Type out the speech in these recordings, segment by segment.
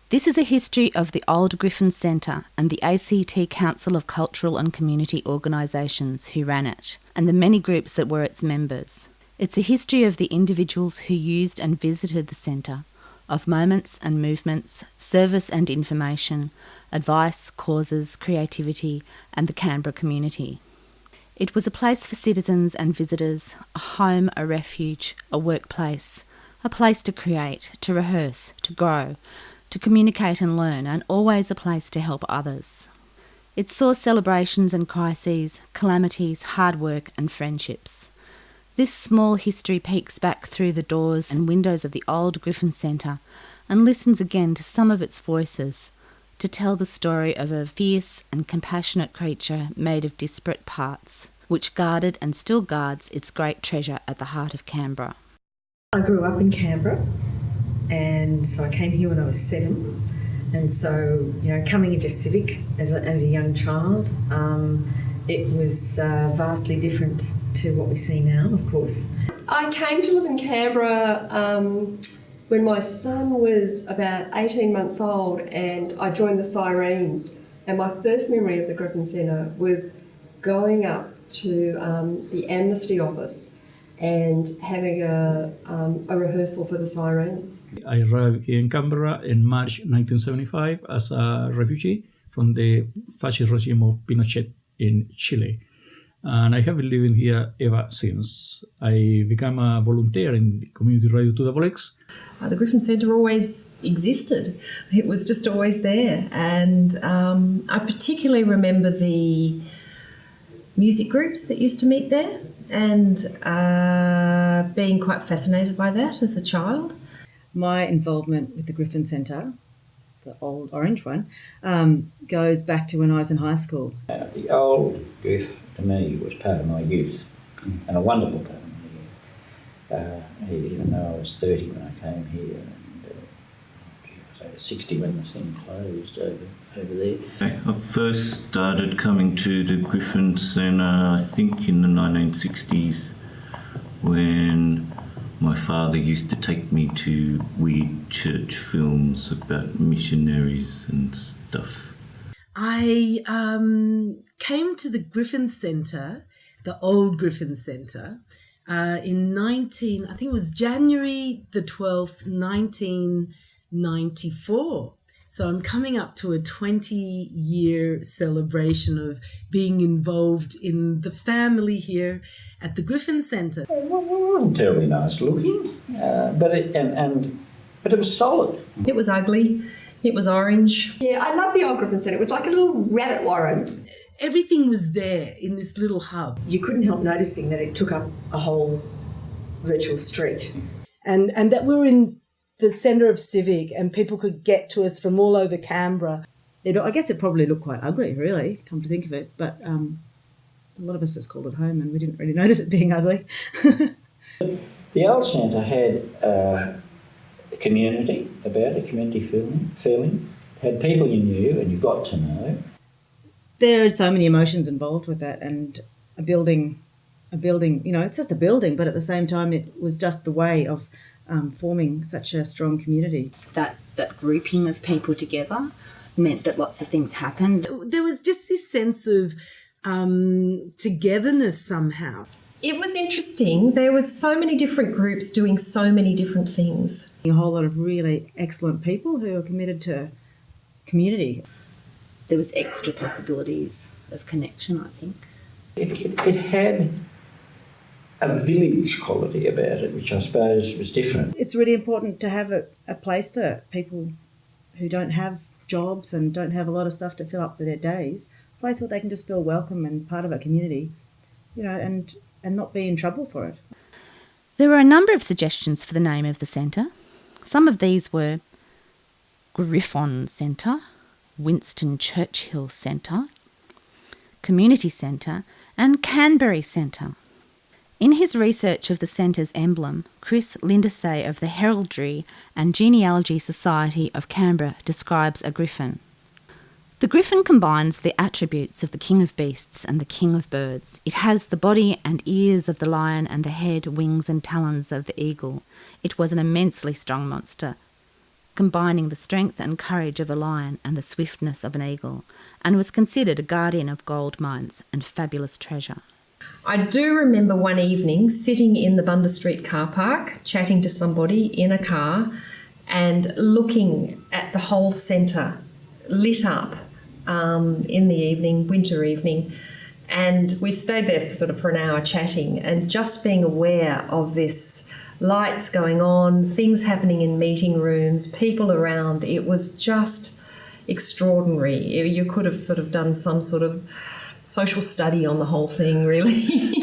This is a history of the old Griffin Centre and the ACT Council of Cultural and Community Organisations who ran it, and the many groups that were its members. It's a history of the individuals who used and visited the centre, of moments and movements, service and information, advice, causes, creativity, and the Canberra community. It was a place for citizens and visitors, a home, a refuge, a workplace, a place to create, to rehearse, to grow, to communicate and learn, and always a place to help others. It saw celebrations and crises, calamities, hard work and friendships. This small history peeks back through the doors and windows of the old Griffin Centre and listens again to some of its voices to tell the story of a fierce and compassionate creature made of disparate parts, which guarded and still guards its great treasure at the heart of Canberra. I grew up in Canberra, and so I came here when I was 7. And so, coming into Civic as a young child, it was vastly different to what we see now, of course. I came to live in Canberra when my son was about 18 months old, and I joined the Sirens. And my first memory of the Griffin Centre was going up to the Amnesty office and having a rehearsal for the Sirens. I arrived here in Canberra in March 1975 as a refugee from the fascist regime of Pinochet in Chile. And I have been living here ever since. I became a volunteer in community radio 2XX. The Griffin Centre always existed. It was just always there. And I particularly remember the music groups that used to meet there and being quite fascinated by that as a child. My involvement with the Griffin Centre, the old orange one, goes back to when I was in high school. The old Griff, to me, was part of my youth, and a wonderful part of my youth. Even though I was 30 when I came here, and I was over 60 when the thing closed over there. I first started coming to the Griffin Centre, I think in the 1960s, when my father used to take me to weird church films about missionaries and stuff. I came to the Griffin Centre, the old Griffin Centre, I think it was January the 12th, 1994. So I'm coming up to a 20-year celebration of being involved in the family here at the Griffin Centre. It wasn't terribly nice looking, but it was solid. It was ugly. It was orange. Yeah, I love the old Griffin Centre. It was like a little rabbit warren. Everything was there in this little hub. You couldn't help noticing that it took up a whole virtual street. And that we were in the centre of Civic and people could get to us from all over Canberra. I guess it probably looked quite ugly, really, come to think of it, but a lot of us just called it home and we didn't really notice it being ugly. The old centre had a community about it, community feeling. Had people you knew and you got to know. There are so many emotions involved with that, and a building, it's just a building, but at the same time it was just the way of forming such a strong community. That grouping of people together meant that lots of things happened. There was just this sense of togetherness somehow. It was interesting. There was so many different groups doing so many different things. A whole lot of really excellent people who are committed to community. There was extra possibilities of connection, I think. It had a village quality about it, which I suppose was different. It's really important to have a place for people who don't have jobs and don't have a lot of stuff to fill up their days, a place where they can just feel welcome and part of a community, and not be in trouble for it. There were a number of suggestions for the name of the centre. Some of these were Griffin Centre, Winston Churchill Centre, Community Centre and Canberra Centre. In his research of the centre's emblem, Chris Lindesay of the Heraldry and Genealogy Society of Canberra describes a griffin. The griffin combines the attributes of the king of beasts and the king of birds. It has the body and ears of the lion and the head, wings and talons of the eagle. It was an immensely strong monster, combining the strength and courage of a lion and the swiftness of an eagle, and was considered a guardian of gold mines and fabulous treasure. I do remember one evening sitting in the Bundas Street car park, chatting to somebody in a car and looking at the whole centre lit up in the evening, winter evening. And we stayed there for an hour chatting, and just being aware of this lights going on, things happening in meeting rooms, people around. It was just extraordinary. You could have done some sort of social study on the whole thing, really.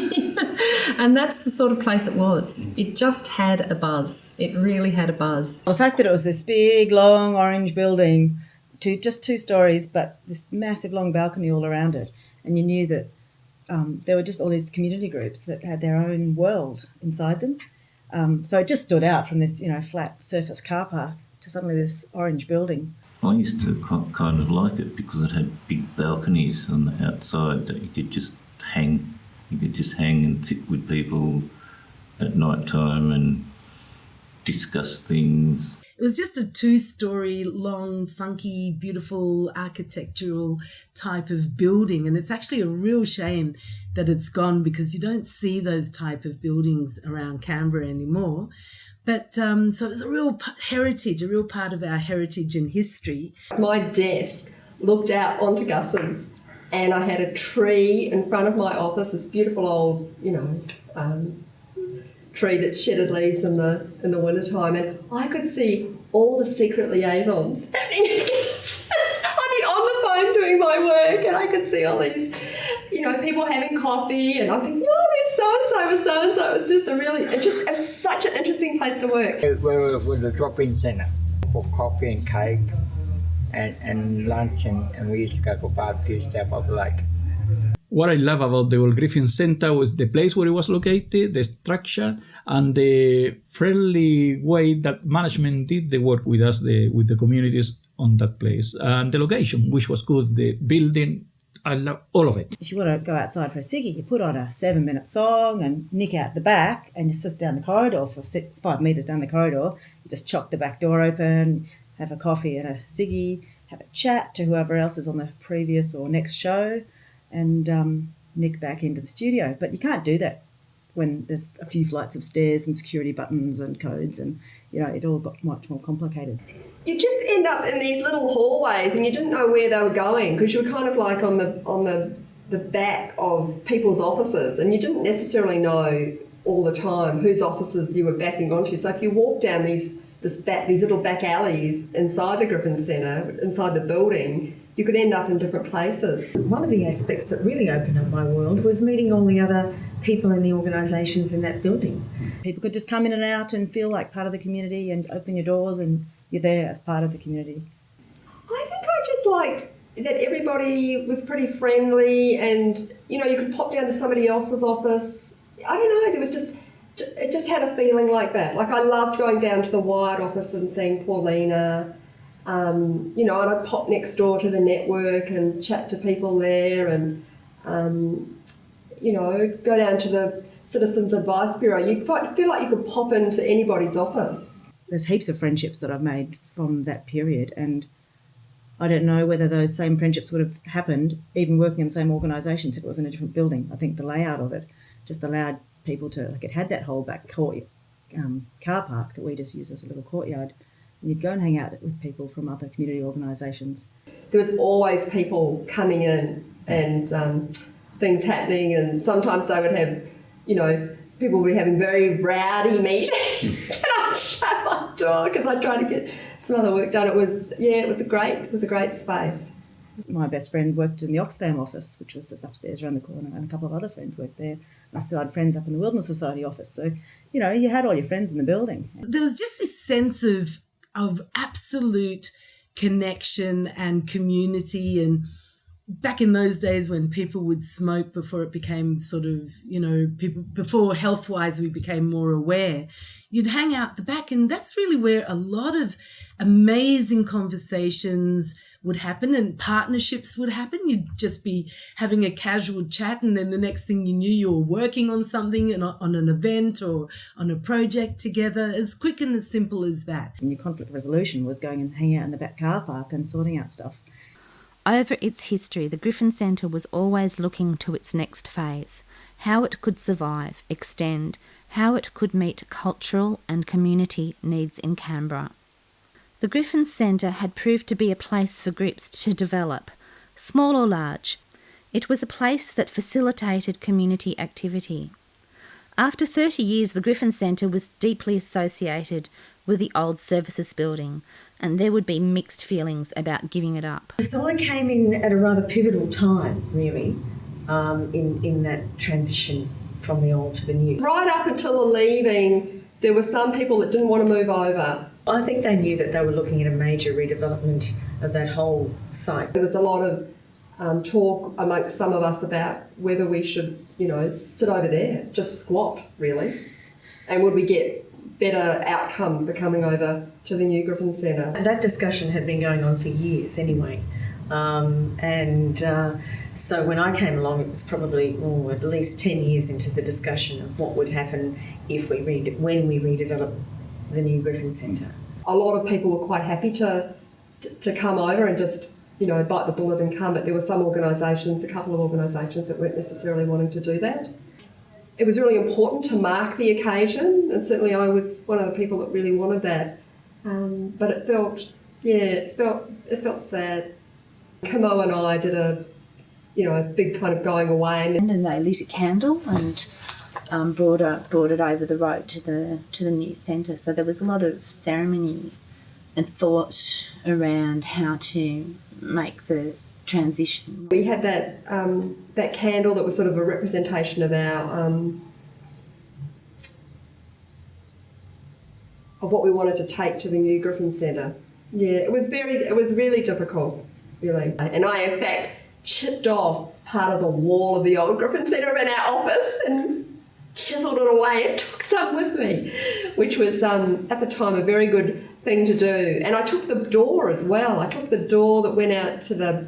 And that's the sort of place it was. It just had a buzz. It really had a buzz. The fact that it was this big, long, orange building, just 2 stories, but this massive, long balcony all around it, and you knew that there were just all these community groups that had their own world inside them. So it just stood out from this, flat surface car park to suddenly this orange building. I used to kind of like it because it had big balconies on the outside that you could just hang. You could just hang and sit with people at night time and discuss things. It was just a 2-story, long, funky, beautiful architectural type of building. And it's actually a real shame that it's gone, because you don't see those type of buildings around Canberra anymore. But so it was a real heritage, a real part of our heritage and history. My desk looked out onto Gus's, and I had a tree in front of my office, this beautiful old, tree that shedded leaves in the wintertime, and I could see all the secret liaisons happening. I'd be on the phone doing my work, and I could see all these, people having coffee, and I think, there's so-and-so with so-and-so. It was just such an interesting place to work. It was a drop-in centre for coffee and cake and lunch, and we used to go for barbecues down by the lake. What I love about the old Griffin Centre was the place where it was located, the structure, and the friendly way that management did the work with us, with the communities on that place. And the location, which was good, the building, I love all of it. If you want to go outside for a ciggy, you put on a 7-minute song and nick out the back, and you sit down the corridor for 5 metres down the corridor. You just chock the back door open, have a coffee and a ciggy, have a chat to whoever else is on the previous or next show, and nick back into the studio. But you can't do that when there's a few flights of stairs and security buttons and codes, and it all got much more complicated. You just end up in these little hallways, and you didn't know where they were going, because you were kind of like on the back of people's offices, and you didn't necessarily know all the time whose offices you were backing onto. So if you walk down these little back alleys inside the Griffin Centre, inside the building, you could end up in different places. One of the aspects that really opened up my world was meeting all the other people in the organisations in that building. People could just come in and out and feel like part of the community, and open your doors and you're there as part of the community. I think I just liked that everybody was pretty friendly, and you could pop down to somebody else's office. I don't know, it just had a feeling like that. Like, I loved going down to the Wired office and seeing Paulina, and I'd pop next door to the network and chat to people there, and go down to the Citizens Advice Bureau. You feel like you could pop into anybody's office. There's heaps of friendships that I've made from that period, and I don't know whether those same friendships would have happened even working in the same organisations if it was in a different building. I think the layout of it just allowed people to, it had that whole back car park that we just use as a little courtyard, and you'd go and hang out with people from other community organisations. There was always people coming in and things happening, and sometimes they would have, people would be having very rowdy meetings, and I'd shut my door because I'd try to get some other work done. It was a great space. My best friend worked in the Oxfam office, which was just upstairs around the corner, and a couple of other friends worked there. I still had friends up in the Wilderness Society office, so you had all your friends in the building. There was just this sense of absolute connection and community, and back in those days when people would smoke before it became sort of, people before health-wise we became more aware, you'd hang out the back, and that's really where a lot of amazing conversations would happen and partnerships would happen. You'd just be having a casual chat, and then the next thing you knew, you were working on something and on an event or on a project together, as quick and as simple as that. And your conflict resolution was going and hanging out in the back car park and sorting out stuff. Over its history, the Griffin Centre was always looking to its next phase, how it could survive, extend, how it could meet cultural and community needs in Canberra. The Griffin Centre had proved to be a place for groups to develop, small or large. It was a place that facilitated community activity. After 30 years, the Griffin Centre was deeply associated with the old services building, and there would be mixed feelings about giving it up. So I came in at a rather pivotal time, really, in that transition from the old to the new. Right up until the leaving, there were some people that didn't want to move over. I think they knew that they were looking at a major redevelopment of that whole site. There was a lot of talk amongst some of us about whether we should, sit over there, just squat, really, and would we get better outcome for coming over to the new Griffin Centre. And that discussion had been going on for years anyway. So when I came along, it was probably at least 10 years into the discussion of what would happen when we redevelop the new Griffin Centre. A lot of people were quite happy to come over and just, bite the bullet and come, but there were some organisations, a couple of organisations that weren't necessarily wanting to do that. It was really important to mark the occasion, and certainly I was one of the people that really wanted that. But it felt sad. Kamo and I did a big kind of going away, And then they lit a candle and brought it over the road to the new centre. So there was a lot of ceremony and thought around how to make the transition. We had that candle that was sort of a representation of our of what we wanted to take to the new Griffin Centre. Yeah, it was really difficult, really. And I in fact chipped off part of the wall of the old Griffin Centre in our office and chiseled it away and took some with me, which was at the time a very good thing to do. And I took the door as well. I took the door that went out to the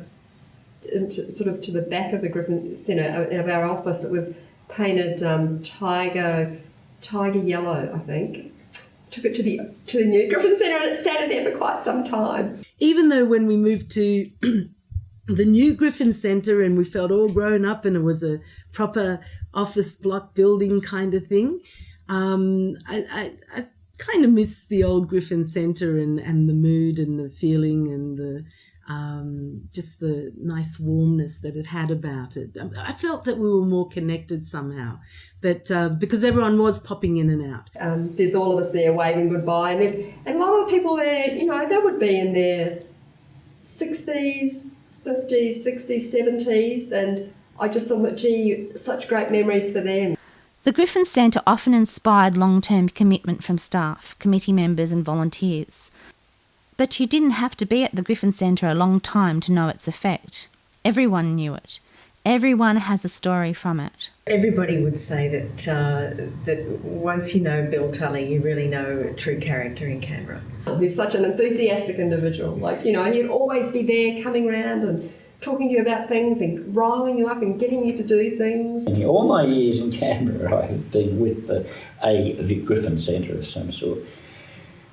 back of the Griffin Centre of our office that was painted tiger yellow, I think. Took it to the new Griffin Centre and it sat in there for quite some time. Even though when we moved to the new Griffin Centre and we felt all grown up and it was a proper office block building kind of thing, I kind of miss the old Griffin Centre and the mood and the feeling and the just the nice warmness that it had about it. I felt that we were more connected somehow, but because everyone was popping in and out. There's all of us there waving goodbye, and there's a lot of people there, they would be in their 60s, 50s, 60s, 70s, and I just thought that, gee, such great memories for them. The Griffin Centre often inspired long-term commitment from staff, committee members and volunteers. But you didn't have to be at the Griffin Centre a long time to know its effect. Everyone knew it. Everyone has a story from it. Everybody would say that once you know Bill Tully, you really know a true character in Canberra. He's such an enthusiastic individual. He'd always be there coming around and talking to you about things and riling you up and getting you to do things. In all my years in Canberra, I have been with a Vic Griffin Centre of some sort.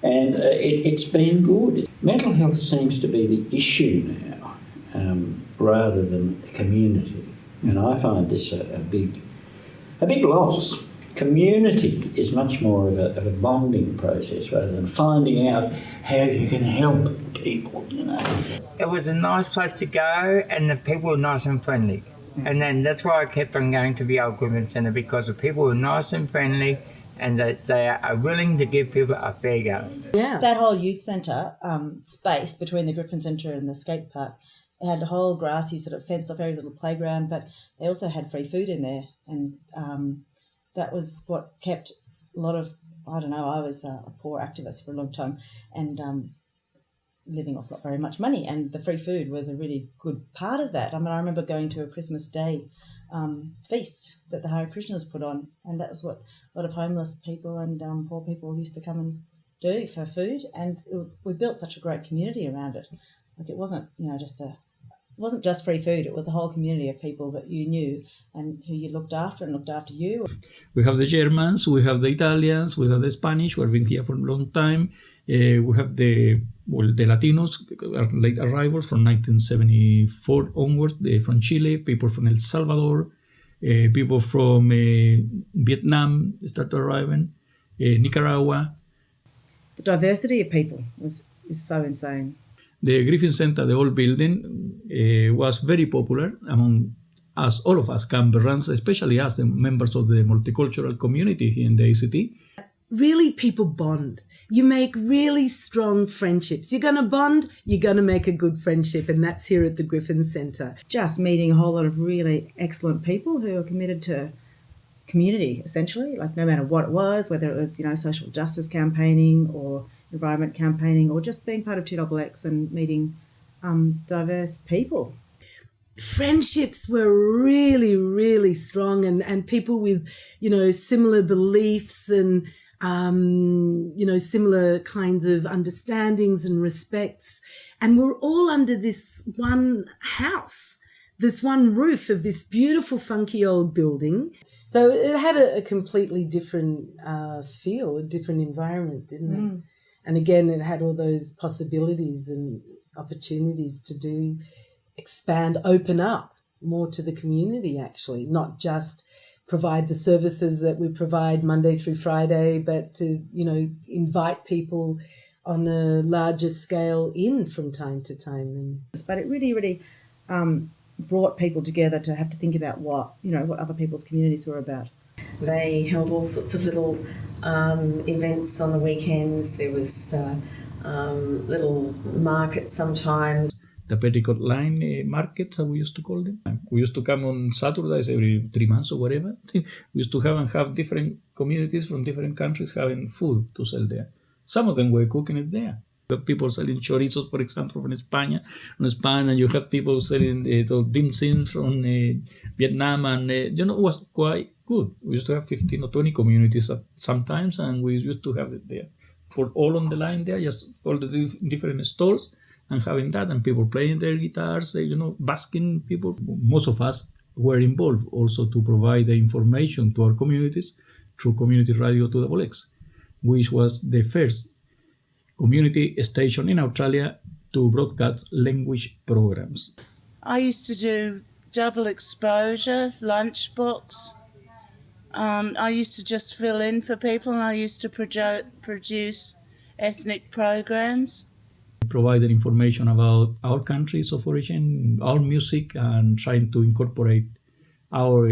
And it's been good. Mental health seems to be the issue now, rather than community. And I find this a big loss. Community is much more of a bonding process rather than finding out how you can help people, It was a nice place to go and the people were nice and friendly. And then that's why I kept on going to the old Griffin Centre, because the people were nice and friendly and that they are willing to give people a fair go. Yeah. That whole youth centre space between the Griffin Centre and the skate park, it had a whole grassy sort of fenced off very little playground, but they also had free food in there. And that was what kept a lot of, I was a poor activist for a long time and living off not very much money. And the free food was a really good part of that. I remember going to a Christmas Day feast that the Hare Krishnas put on, and that was what a lot of homeless people and poor people used to come and do for food, and we built such a great community around it. Like it wasn't, it wasn't just free food. It was a whole community of people that you knew and who you looked after and looked after you. We have the Germans, we have the Italians, we have the Spanish, who have been here for a long time. We have the Latinos, late arrivals from 1974 onwards, from Chile, people from El Salvador, people from Vietnam start arriving, Nicaragua. The diversity of people is so insane. The Griffin Center, the old building, was very popular among us, all of us Canberrans, especially us, the members of the multicultural community here in the ACT. Really, people bond. You make really strong friendships. You're going to bond, you're going to make a good friendship, and that's here at the Griffin Centre. Just meeting a whole lot of really excellent people who are committed to community, essentially, like no matter what it was, whether it was, social justice campaigning or environment campaigning or just being part of 2XX and meeting diverse people. Friendships were really, really strong and people with, similar beliefs and, similar kinds of understandings and respects. And we're all under this one house, this one roof of this beautiful, funky old building. So it had a completely different feel, a different environment, didn't it? And again, it had all those possibilities and opportunities to expand, open up more to the community, actually, not just provide the services that we provide Monday through Friday, but to, invite people on a larger scale in from time to time. But it really, really brought people together to have to think about what other people's communities were about. They held all sorts of little events on the weekends. There was little markets sometimes. The Petticoat Line markets, we used to call them. We used to come on Saturdays every 3 months or whatever. We used to have different communities from different countries having food to sell there. Some of them were cooking it there. You have people selling chorizos, for example, from Spain, and you have people selling dim sums from Vietnam, and it was quite good. We used to have 15 or 20 communities sometimes, and we used to have it there. Put all on the line there, just all the different stalls, and having that, and people playing their guitars, basking people. Most of us were involved also to provide the information to our communities through Community Radio 2XX, which was the first community station in Australia to broadcast language programs. I used to do double exposure, lunchbox. I used to just fill in for people, and I used to produce ethnic programs. Provided information about our countries of origin, our music, and trying to incorporate our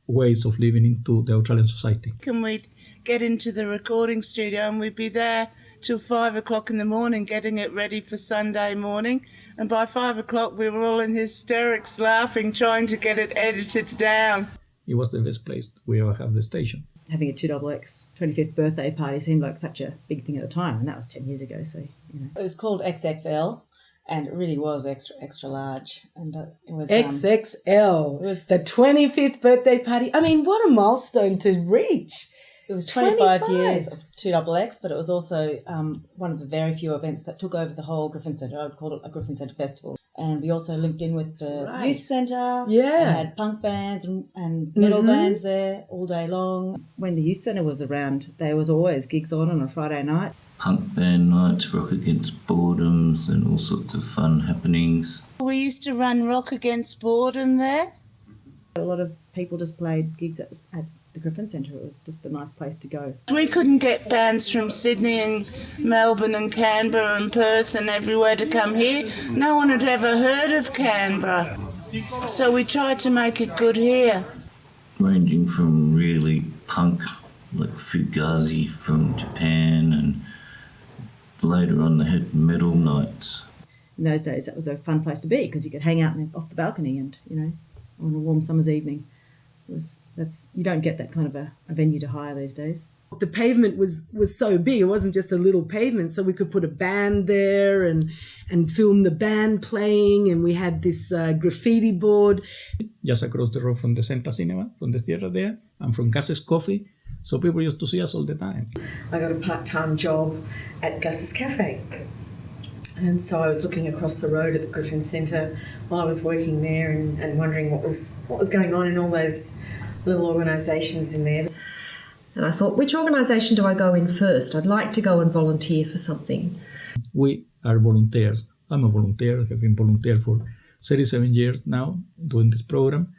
ways of living into the Australian society. And we'd get into the recording studio and we'd be there till 5 o'clock in the morning getting it ready for Sunday morning. And by 5 o'clock we were all in hysterics laughing, trying to get it edited down. It was the best place we ever have the station. Having a 2XX 25th birthday party seemed like such a big thing at the time, and that was 10 years ago. So it was called XXL, and it really was extra large. And it was XXL. It was the 25th birthday party. I mean, what a milestone to reach! It was 25 years of 2XX, but it was also one of the very few events that took over the whole Griffin Centre. I would call it a Griffin Centre festival. And we also linked in with the youth centre. Yeah. And had punk bands and metal bands there all day long. When the youth centre was around, there was always gigs on a Friday night. Punk band nights, Rock Against Boredoms, and all sorts of fun happenings. We used to run Rock Against Boredom there. A lot of people just played gigs at the Griffin Centre. It was just a nice place to go. We couldn't get bands from Sydney and Melbourne and Canberra and Perth and everywhere to come here. No one had ever heard of Canberra. So we tried to make it good here. Ranging from really punk, like Fugazi from Japan, and later on they had metal nights. In those days, that was a fun place to be because you could hang out off the balcony and, on a warm summer's evening. You don't get that kind of a venue to hire these days. The pavement was so big. It wasn't just a little pavement, so we could put a band there and film the band playing, and we had this graffiti board. Just across the road from the Senta Cinema, from the theatre there, and from Gus's Coffee, so people used to see us all the time. I got a part-time job at Gus's Cafe. And so I was looking across the road at the Griffin Centre while I was working there and wondering what was going on in all those little organisations in there. And I thought, which organisation do I go in first? I'd like to go and volunteer for something. We are volunteers. I'm a volunteer. I have been volunteer for 37 years now doing this program,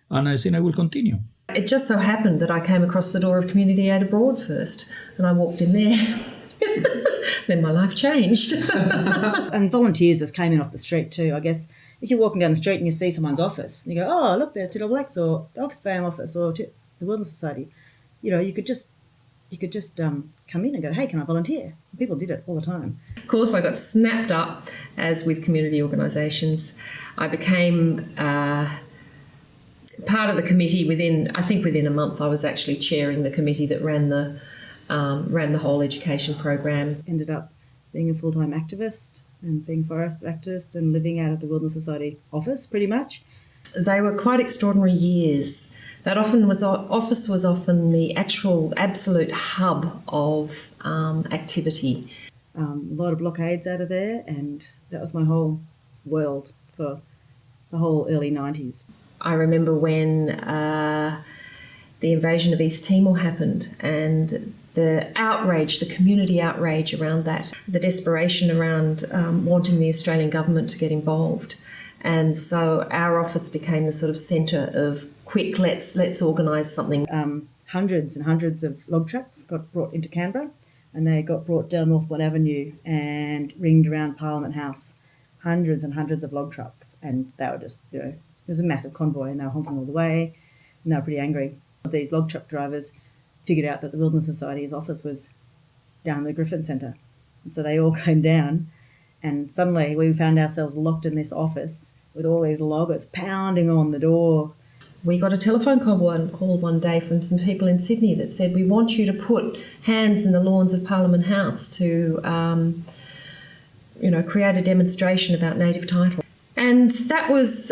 and I think I will continue. It just so happened that I came across the door of Community Aid Abroad first, and I walked in there. Then my life changed. And volunteers just came in off the street too. I guess if you're walking down the street and you see someone's office, and you go, oh, look, there's Two Double X or the Oxfam office or the Wilderness Society. You know, you could just come in and go, hey, can I volunteer? And people did it all the time. Of course, I got snapped up, as with community organisations. I became part of the committee within a month. I was actually chairing the committee that ran the whole education program. Ended up being a full-time activist and being forest activist and living out of the Wilderness Society office pretty much. They were quite extraordinary years. That office was often the actual absolute hub of activity. A lot of blockades out of there, and that was my whole world for the whole early 90s. I remember when the invasion of East Timor happened, and the outrage, the community outrage around that, the desperation around wanting the Australian government to get involved. And so our office became the sort of centre of quick, let's organise something. Hundreds and hundreds of log trucks got brought into Canberra, and they got brought down Northbourne Avenue and ringed around Parliament House. Hundreds and hundreds of log trucks, and they were just, you know, it was a massive convoy, and they were honking all the way, and they were pretty angry. These log truck drivers figured out that the Wilderness Society's office was down the Griffin Centre, and so they all came down, and suddenly we found ourselves locked in this office with all these loggers pounding on the door. We got a telephone call one day from some people in Sydney that said, we want you to put hands in the lawns of Parliament House to, create a demonstration about native title. And that was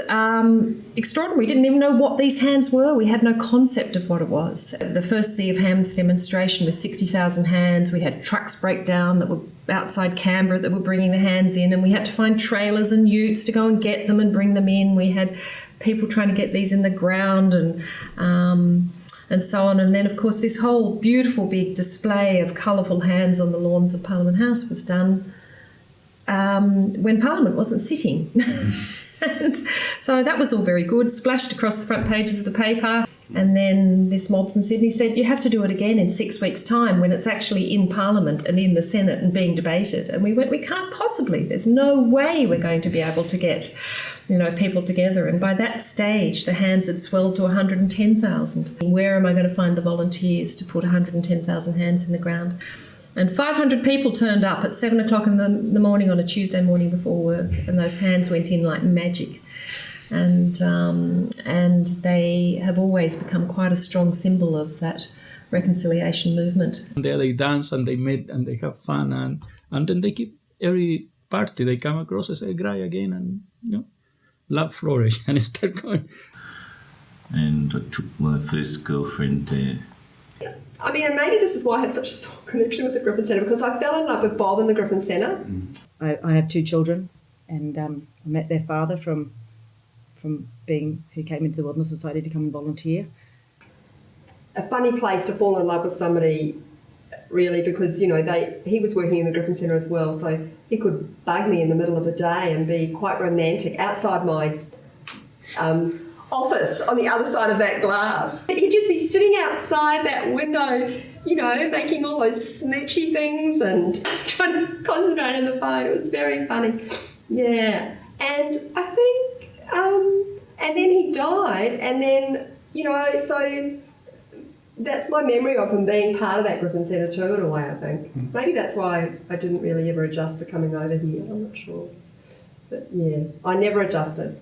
extraordinary. We didn't even know what these hands were. We had no concept of what it was. The first Sea of Hands demonstration was 60,000 hands. We had trucks break down that were outside Canberra that were bringing the hands in, and we had to find trailers and utes to go and get them and bring them in. We had people trying to get these in the ground and so on. And then, of course, this whole beautiful big display of colourful hands on the lawns of Parliament House was done when Parliament wasn't sitting. And so that was all very good, splashed across the front pages of the paper. And then this mob from Sydney said, you have to do it again in 6 weeks' time when it's actually in Parliament and in the Senate and being debated. And we went, we can't possibly. There's no way we're going to be able to get, people together. And by that stage, the hands had swelled to 110,000. Where am I going to find the volunteers to put 110,000 hands in the ground? And 500 people turned up at 7 o'clock in the morning on a Tuesday morning before work, and those hands went in like magic. And they have always become quite a strong symbol of that reconciliation movement. There they dance and they meet and they have fun, and then they keep every party they come across as a guy again, and love flourish and start going. And I took my first girlfriend there. I mean, and maybe this is why I have such a strong connection with the Griffin Centre, because I fell in love with Bob in the Griffin Centre. I have 2 children, and I met their father from who came into the Wilderness Society to come and volunteer. A funny place to fall in love with somebody, really, because, he was working in the Griffin Centre as well, so he could bug me in the middle of the day and be quite romantic outside my office on the other side of that glass. He'd just be sitting outside that window, making all those smoochy things and trying to concentrate on the phone. It was very funny. Yeah. And I think, and then he died, and then, so that's my memory of him being part of that Griffin Centre too, in a way, I think. Maybe that's why I didn't really ever adjust to coming over here. I'm not sure. But yeah, I never adjusted.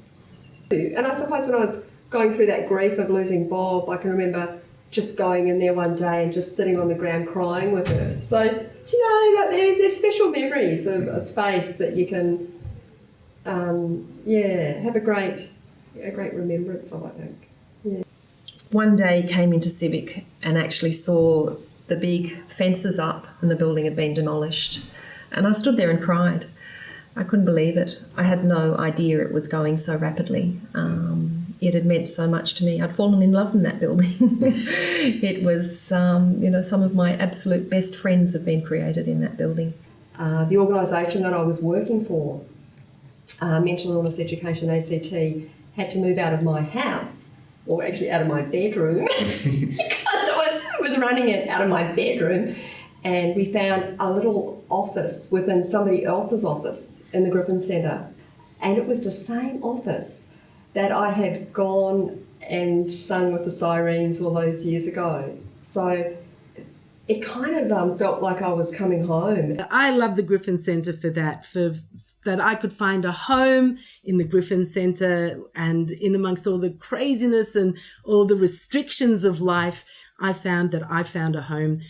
And I suppose when I was going through that grief of losing Bob, I can remember just going in there one day and just sitting on the ground crying with her. So, there's special memories of a space that you can, have a great remembrance of, I think. Yeah. One day came into Civic and actually saw the big fences up and the building had been demolished. And I stood there and cried. I couldn't believe it. I had no idea it was going so rapidly. It had meant so much to me. I'd fallen in love in that building. It was, some of my absolute best friends have been created in that building. The organisation that I was working for, Mental Illness Education ACT, had to move out of my house, or actually out of my bedroom, because it was running it out of my bedroom, and we found a little office within somebody else's office in the Griffin Centre, and it was the same office that I had gone and sung with the Sirens all those years ago. So it kind of felt like I was coming home. I love the Griffin Centre for that I could find a home in the Griffin Centre, and in amongst all the craziness and all the restrictions of life, I found a home.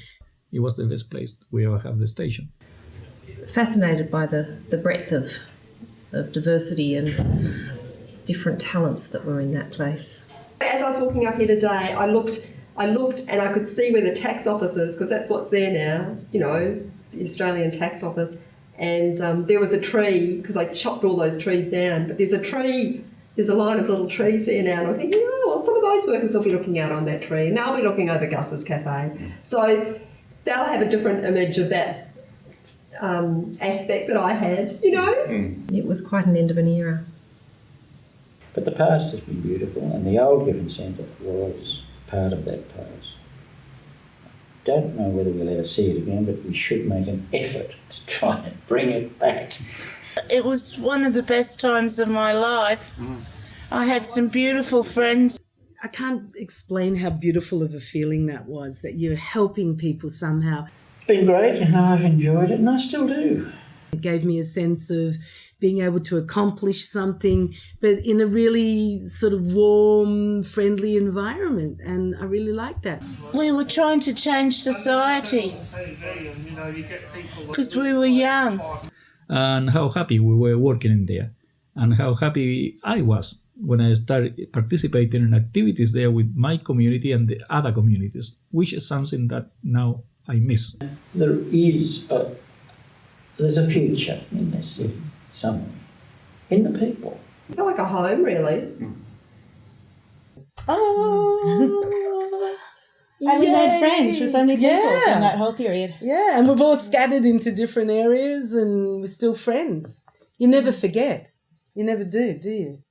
It was the best place we ever have the station. Fascinated by the breadth of diversity and different talents that were in that place. As I was walking up here today, I looked and I could see where the tax office is, because that's what's there now, the Australian tax office. And there was a tree, because I chopped all those trees down, but there's a line of little trees there now, and I'm thinking, some of those workers will be looking out on that tree, and they'll be looking over Gus's Cafe. So they'll have a different image of that aspect that I had, It was quite an end of an era. But the past has been beautiful, and the old Griffin Centre was part of that past. Don't know whether we'll ever see it again, but we should make an effort to try and bring it back. It was one of the best times of my life. I had some beautiful friends. I can't explain how beautiful of a feeling that was, that you're helping people somehow. It's been great, and I've enjoyed it, and I still do. It gave me a sense of being able to accomplish something, but in a really sort of warm, friendly environment, and I really liked that. We were trying to change society because we were young. And how happy we were working in there, and how happy I was when I started participating in activities there with my community and the other communities, which is something that now I miss. There's a future in this city, somewhere, in the people. I feel like a home, really. Oh, and we made friends with so many people in that whole period. Yeah, and we've all scattered into different areas, and we're still friends. You never forget. You never do you?